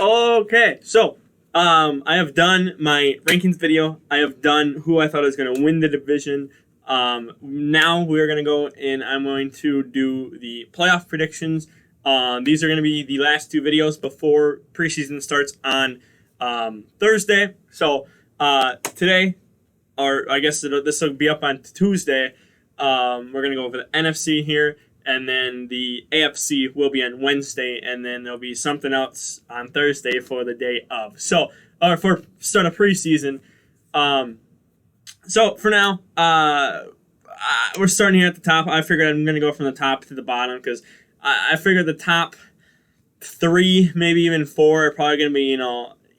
Okay, so I have done my rankings video. I have done who I thought was going to win the division. Now we're going to go and I'm going to do the playoff predictions. These are going to be the last two videos before preseason starts on Thursday. So today, or I guess this will be up on Tuesday, we're going to go over the NFC here. And then the AFC will be on Wednesday, and then there'll be something else on Thursday for the day of. So, or for start of preseason. So for now, we're starting here at the top. I figured I'm going to go from the top to the bottom because I figured the top three, maybe even four, are probably going to be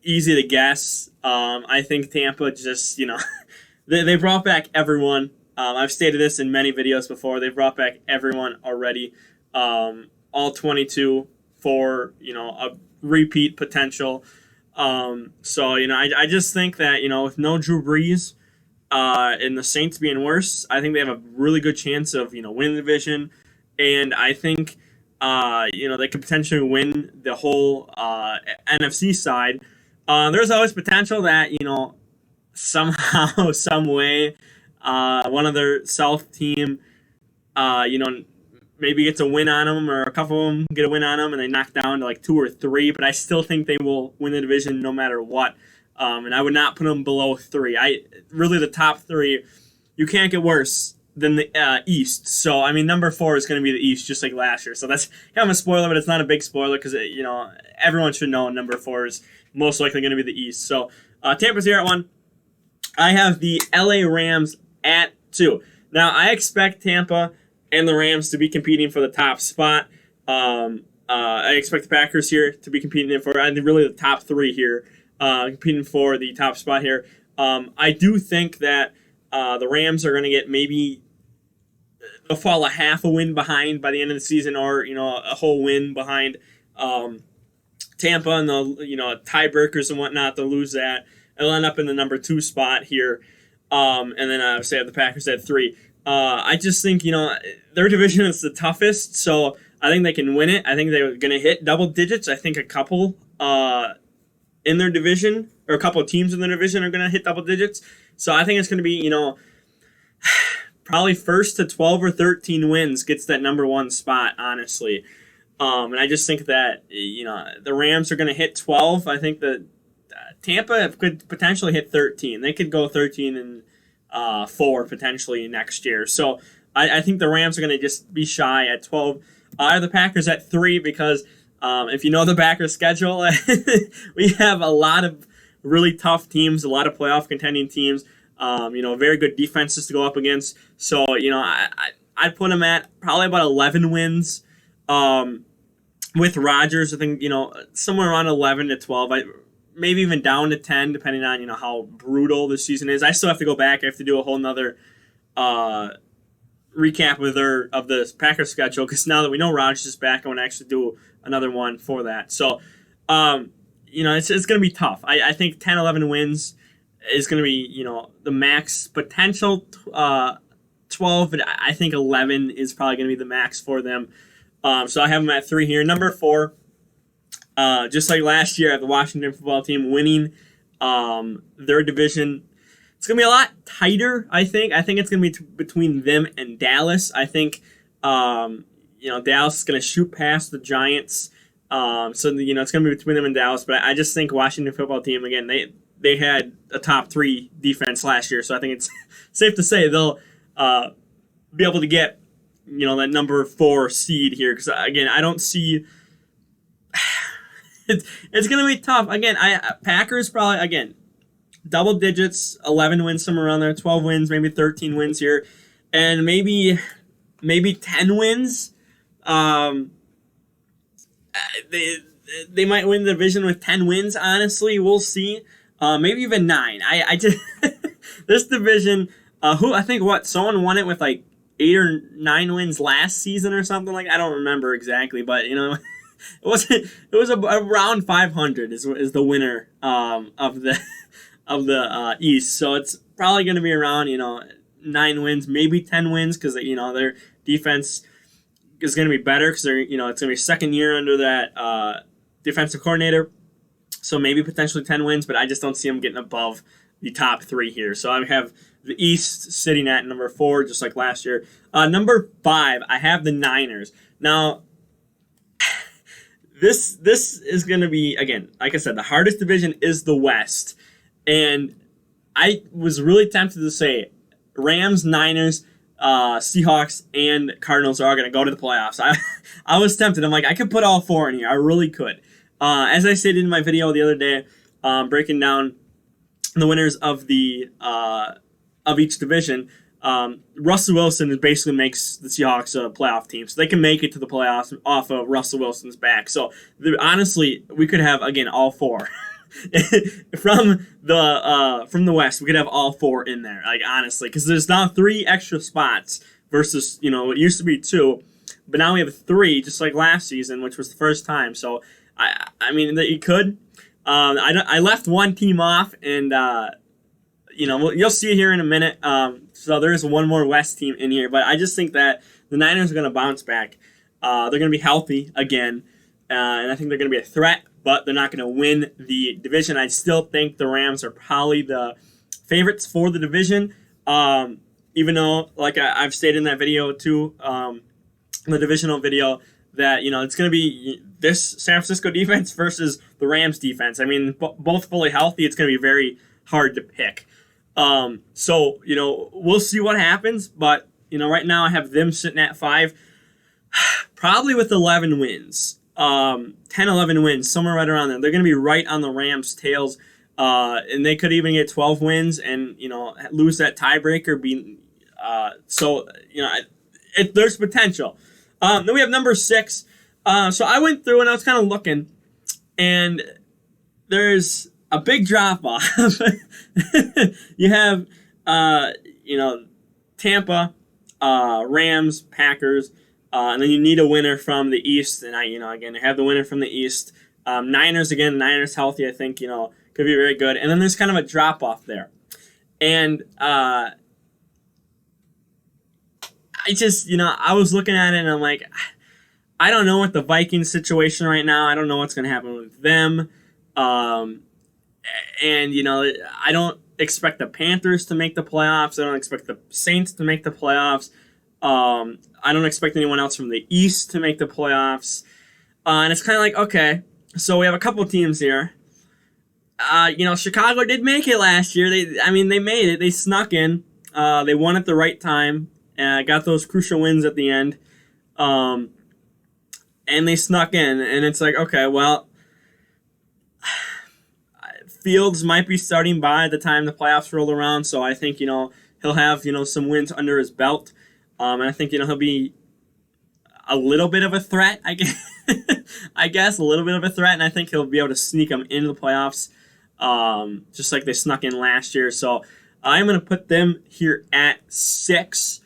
easy to guess. I think Tampa just they brought back everyone. I've stated this in many videos before. They've brought back everyone already, all 22 for a repeat potential. So I just think that with no Drew Brees, and the Saints being worse, I think they have a really good chance of winning the division, and I think they could potentially win the whole NFC side. There's always potential that somehow, some way. One of their South team, maybe gets a win on them, or a couple of them get a win on them, and they knock down to like 2 or 3. But I still think they will win the division no matter what. And I would not put them below 3. Really the top 3, you can't get worse than the East. So I mean, number 4 is going to be the East, just like last year. So that's kind of a spoiler, but it's not a big spoiler because everyone should know number 4 is most likely going to be the East. So Tampa's here at 1. I have the LA Rams at 2. Now, I expect Tampa and the Rams to be competing for the top spot. I expect the Packers here to be competing for really the top 3 here, competing for the top spot here. I do think that the Rams are going to get maybe they'll fall a half a win behind by the end of the season, or a whole win behind Tampa, and they'll tiebreakers and whatnot. They'll lose that. They'll end up in the number 2 spot here. And then obviously I have the Packers at 3. I just think, their division is the toughest, so I think they can win it. I think they're going to hit double digits. I think a couple in their division, or a couple of teams in their division are going to hit double digits. So I think it's going to be, probably first to 12 or 13 wins gets that number 1 spot, honestly. And I just think that, the Rams are going to hit 12. I think that Tampa could potentially hit 13. They could go 13 and 4 potentially next year. So I think the Rams are going to just be shy at 12. I have the Packers at 3 because if you know the Packers' schedule, we have a lot of really tough teams, a lot of playoff contending teams. Very good defenses to go up against. So I'd put them at probably about 11 wins. With Rodgers, I think somewhere around 11 to 12. Maybe even down to 10, depending on how brutal this season is. I still have to go back. I have to do a whole nother recap of the Packers schedule, because now that we know Rodgers is back, I want to actually do another one for that. So, it's going to be tough. I think 10, 11 wins is going to be the max potential. 12, but I think 11 is probably going to be the max for them. So I have them at 3 here. Number 4. Just like last year, I have the Washington football team winning their division. It's going to be a lot tighter, I think. I think it's going to be between them and Dallas. I think, Dallas is going to shoot past the Giants. So, it's going to be between them and Dallas. But I just think Washington football team, again, they had a top 3 defense last year. So I think it's safe to say they'll be able to get, that number 4 seed here. Because, again, I don't see... It's going to be tough. Again, Packers probably, again, double digits, 11 wins, somewhere around there, 12 wins, maybe 13 wins here, and maybe 10 wins. They might win the division with 10 wins, honestly. We'll see. Maybe even 9. I just this division, someone won it with like 8 or 9 wins last season or something like that. I don't remember exactly, but It was around 500 is the winner of the East. So it's probably going to be around 9 wins, maybe 10 wins, because their defense is going to be better, because they're it's going to be second year under that defensive coordinator. So maybe potentially 10 wins, but I just don't see them getting above the top 3 here. So I have the East sitting at number 4, just like last year. Number 5, I have the Niners. Now, this is going to be, again, like I said, the hardest division is the West. And I was really tempted to say Rams, Niners, Seahawks, and Cardinals are all going to go to the playoffs. I was tempted. I'm like, I could put all 4 in here. I really could. As I stated in my video the other day, breaking down the winners of the of each division, Russell Wilson basically makes the Seahawks a playoff team, so they can make it to the playoffs off of Russell Wilson's back. So honestly, we could have again all 4 from the West. We could have all 4 in there, like honestly, because there's now 3 extra spots versus it used to be 2, but now we have 3, just like last season, which was the first time. So I mean that you could. I left one team off, and you'll see it here in a minute. So there is one more West team in here, but I just think that the Niners are going to bounce back. They're going to be healthy again, and I think they're going to be a threat, but they're not going to win the division. I still think the Rams are probably the favorites for the division, even though, like I've stated in that video too, the divisional video, that it's going to be this San Francisco defense versus the Rams defense. I mean, both fully healthy. It's going to be very hard to pick. So we'll see what happens. But right now I have them sitting at 5, probably with 11 wins, 10, 11 wins, somewhere right around there. They're going to be right on the Rams' tails, and they could even get 12 wins and lose that tiebreaker. There's potential. Then we have number 6. So I went through and I was kind of looking, and there's a big drop off. You have, Tampa, Rams, Packers, and then you need a winner from the East. And I have the winner from the East. Niners again. Niners healthy, I think could be very good. And then there's kind of a drop off there, and I just, I was looking at it and I'm like, I don't know what the Vikings situation right now. I don't know what's going to happen with them. And, I don't expect the Panthers to make the playoffs. I don't expect the Saints to make the playoffs. I don't expect anyone else from the East to make the playoffs. And it's kind of like, okay, so we have a couple teams here. Chicago did make it last year. They made it. They snuck in. They won at the right time. Got those crucial wins at the end, and they snuck in. And it's like, okay, well, Fields might be starting by the time the playoffs roll around, so I think he'll have some wins under his belt, and I think he'll be a little bit of a threat. I guess a little bit of a threat, and I think he'll be able to sneak them into the playoffs, just like they snuck in last year. So I'm going to put them here at 6.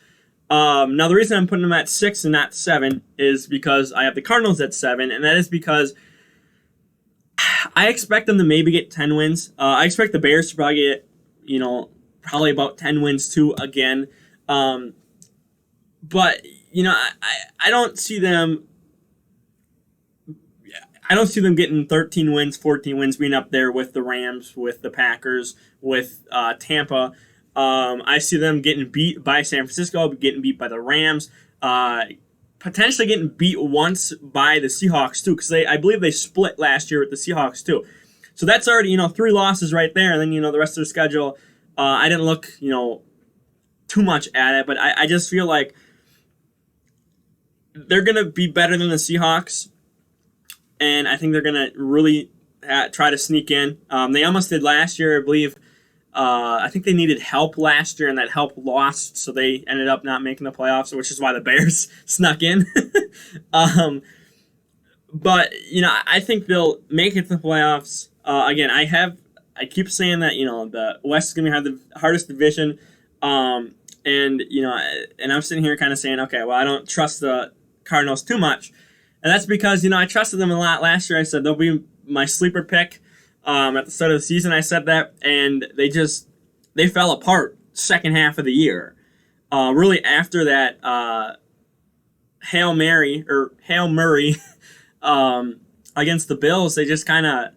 Now, the reason I'm putting them at 6 and not 7 is because I have the Cardinals at 7, and that is because I expect them to maybe get 10 wins. I expect the Bears to probably get, probably about 10 wins too again. But, I don't see them. I don't see them getting 13 wins, 14 wins, being up there with the Rams, with the Packers, with Tampa. I see them getting beat by San Francisco, getting beat by the Rams, potentially getting beat once by the Seahawks too, because I believe they split last year with the Seahawks too. So that's already 3 losses right there, and then the rest of their schedule. I didn't look too much at it, but I just feel like they're gonna be better than the Seahawks, and I think they're gonna really try to sneak in. They almost did last year, I believe. I think they needed help last year, and that help lost, so they ended up not making the playoffs, which is why the Bears snuck in. But I think they'll make it to the playoffs. Again, I keep saying that the West is gonna have the hardest division, and I'm sitting here kind of saying, okay, well, I don't trust the Cardinals too much, and that's because I trusted them a lot last year. I said they'll be my sleeper pick. At the start of the season, I said that, and they fell apart second half of the year. Really after that Hail Murray against the Bills, they just kind of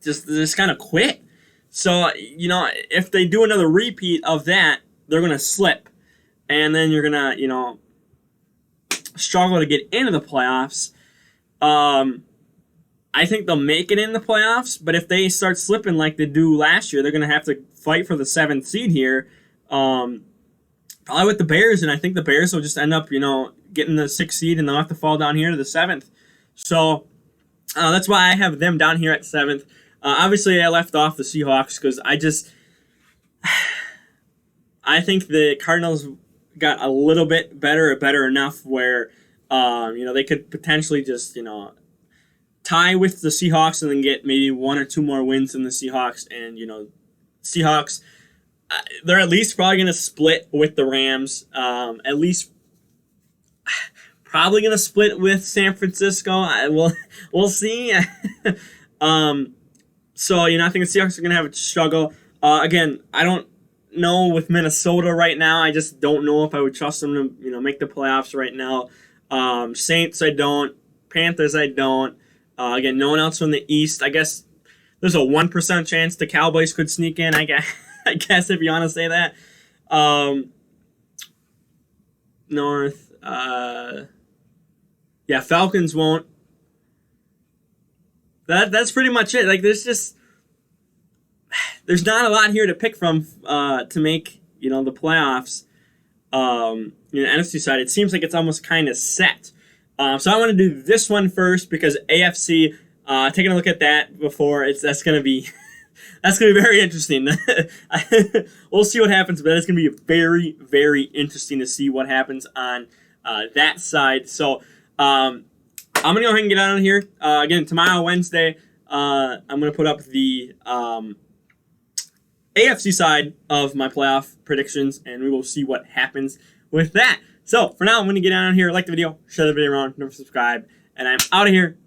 just kind of quit. So, if they do another repeat of that, they're going to slip. And then you're going to, struggle to get into the playoffs. I think they'll make it in the playoffs, but if they start slipping like they do last year, they're going to have to fight for the 7th seed here. Probably with the Bears, and I think the Bears will just end up, getting the 6th seed, and they'll have to fall down here to the 7th. So that's why I have them down here at 7th. Obviously, I left off the Seahawks because I think the Cardinals got a little bit better enough where, they could potentially just, tie with the Seahawks and then get maybe 1 or 2 more wins than the Seahawks. And, Seahawks, they're at least probably going to split with the Rams. At least probably going to split with San Francisco. We'll see. So, I think the Seahawks are going to have a struggle. Again, I don't know with Minnesota right now. I just don't know if I would trust them to, make the playoffs right now. Saints, I don't. Panthers, I don't. Again, no one else from the East. I guess there's a 1% chance the Cowboys could sneak in, I guess if you want to say that. North. Falcons won't. That's pretty much it. Like, there's not a lot here to pick from to make, the playoffs. The NFC side, it seems like it's almost kind of set. So I want to do this one first because AFC, taking a look at that before, that's going to be very interesting. We'll see what happens, but it's going to be very, very interesting to see what happens on that side. So I'm going to go ahead and get out of here. Again, tomorrow, Wednesday, I'm going to put up the AFC side of my playoff predictions, and we will see what happens with that. So, for now, I'm going to get out of here, like the video, share the video around, never subscribe, and I'm out of here.